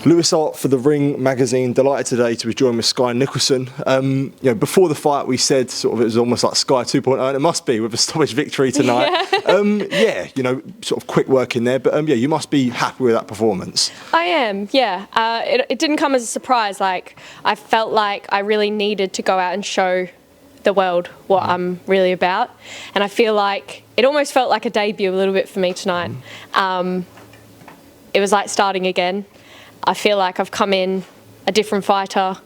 Lewis Hart for the Ring magazine. Delighted today to be joined with Skye Nicolson. Before the fight, we said sort of it was almost like Skye 2.0, and it must be with a stoppage victory tonight. Sort of quick work in there, but you must be happy with that performance. I am, yeah. It didn't come as a surprise. Like, I felt like I really needed to go out and show the world what I'm really about, and I feel like it almost felt like a debut a little bit for me tonight. It was like starting again. I feel like I've come in a different fighter,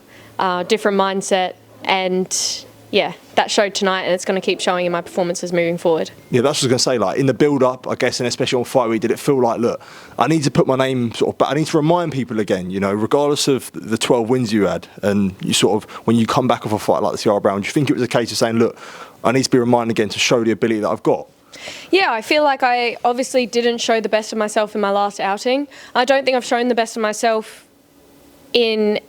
different mindset, and yeah, that showed tonight, and it's going to keep showing in my performances moving forward. Yeah, that's what I was going to say. Like in the build-up, I guess, and especially on fight week, did it feel like, look, I need to put my name but I need to remind people again, regardless of the 12 wins you had, and you sort of when you come back off a fight like the Tiara Brown, do you think it was a case of saying, look, I need to be reminded again to show the ability that I've got? Yeah, I feel like I obviously didn't show the best of myself in my last outing. I don't think I've shown the best of myself in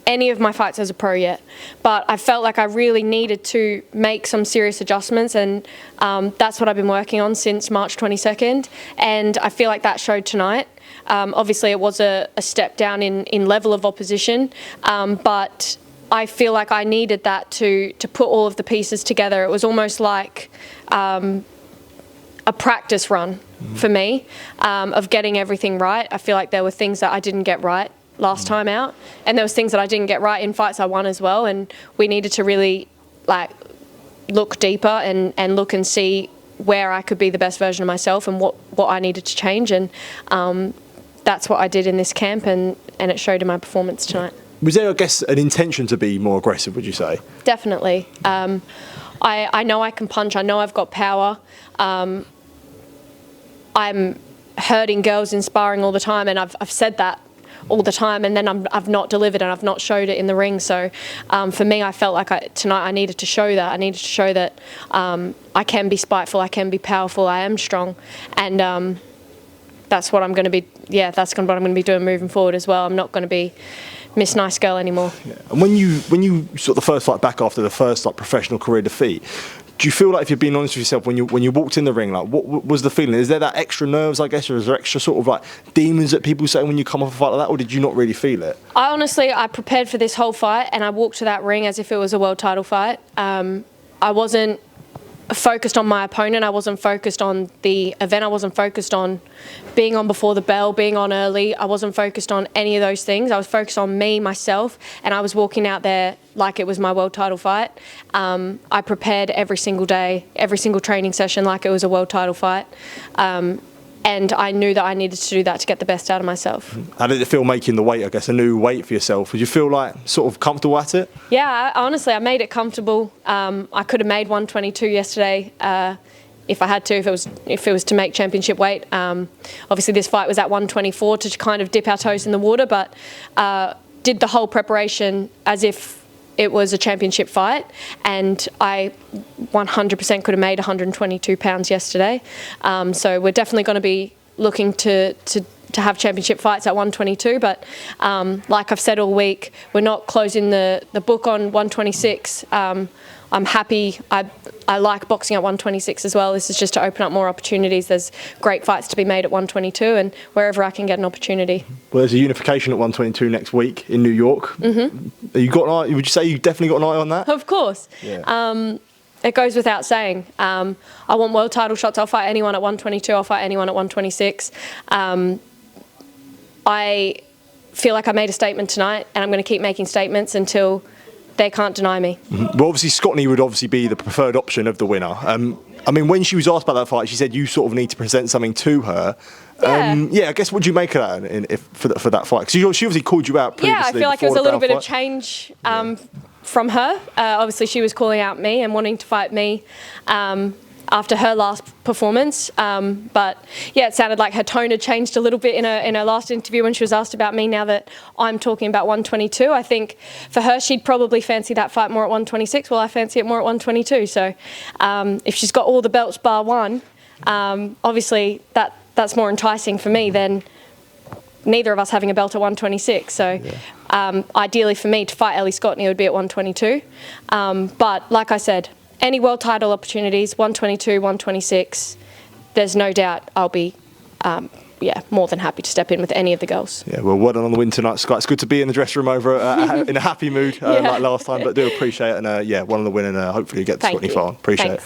any of my fights as a pro yet, but I felt like I really needed to make some serious adjustments, and that's what I've been working on since March 22nd, and I feel like that showed tonight. Obviously it was a step down in level of opposition, but I feel like I needed that to put all of the pieces together. It was almost like a practice run for me of getting everything right. I feel like there were things that I didn't get right last time out, and there was things that I didn't get right in fights I won as well, and we needed to really look deeper and look and see where I could be the best version of myself and what I needed to change, and that's what I did in this camp, and it showed in my performance tonight. Was there, I guess, an intention to be more aggressive, would you say? Definitely. I know I can punch, I know I've got power. I'm hurting girls in sparring all the time, and I've said that all the time, and then I've not delivered and I've not showed it in the ring. So for me, I felt like tonight I needed to show that. I needed to show that I can be spiteful, I can be powerful, I am strong, and that's what I'm going to be. Yeah, that's what I'm going to be doing moving forward as well. I'm not going to be Miss Nice Girl anymore. Yeah. And when you sort of the first fight back after the first professional career defeat, do you feel like, if you're being honest with yourself, when you walked in the ring, what was the feeling? Is there that extra nerves, I guess, or is there extra sort of demons that people say when you come off a fight like that, or did you not really feel it? I prepared for this whole fight, and I walked to that ring as if it was a world title fight. I wasn't focused on my opponent, I wasn't focused on the event, I wasn't focused on being on before the bell, being on early, I wasn't focused on any of those things. I was focused on me, myself, and I was walking out there like it was my world title fight. I prepared every single day, every single training session like it was a world title fight. And I knew that I needed to do that to get the best out of myself. How did it feel making the weight, I guess, a new weight for yourself? Did you feel like sort of comfortable at it? Yeah, honestly, I made it comfortable. I could have made 122 yesterday if I had to, if it was to make championship weight. Obviously, this fight was at 124 to kind of dip our toes in the water, but did the whole preparation as if it was a championship fight, and I 100% could have made 122 pounds yesterday. So we're definitely going to be looking to have championship fights at 122, but like I've said all week, we're not closing the book on 126. I'm happy. I like boxing at 126 as well. This is just to open up more opportunities. There's great fights to be made at 122, and wherever I can get an opportunity. Well, there's a unification at 122 next week in New York. Mm-hmm. You got an eye? Would you say you definitely got an eye on that? Of course. Yeah. It goes without saying. I want world title shots. I'll fight anyone at 122. I'll fight anyone at 126. I feel like I made a statement tonight, and I'm going to keep making statements until they can't deny me. Mm-hmm. Well, obviously, Scotney would obviously be the preferred option of the winner. I mean, when she was asked about that fight, she said you sort of need to present something to her. I guess, what do you make of that for that fight? Because she obviously called you out previously. Yeah, I feel like it was a little bit of change from her. Obviously, she was calling out me and wanting to fight me after her last performance. But yeah, it sounded like her tone had changed a little bit in her last interview when she was asked about me, now that I'm talking about 122. I think for her, she'd probably fancy that fight more at 126. Well, I fancy it more at 122. So if she's got all the belts bar one, obviously that's more enticing for me than neither of us having a belt at 126. So ideally for me to fight Ellie Scotney would be at 122. But like I said, any world title opportunities, 122, 126, there's no doubt I'll be yeah, more than happy to step in with any of the girls. Yeah, well done on the win tonight, Scott. It's good to be in the dressing room over in a happy mood like last time, but do appreciate it. And yeah, one on the win, and hopefully you get the Scotney final. Appreciate it.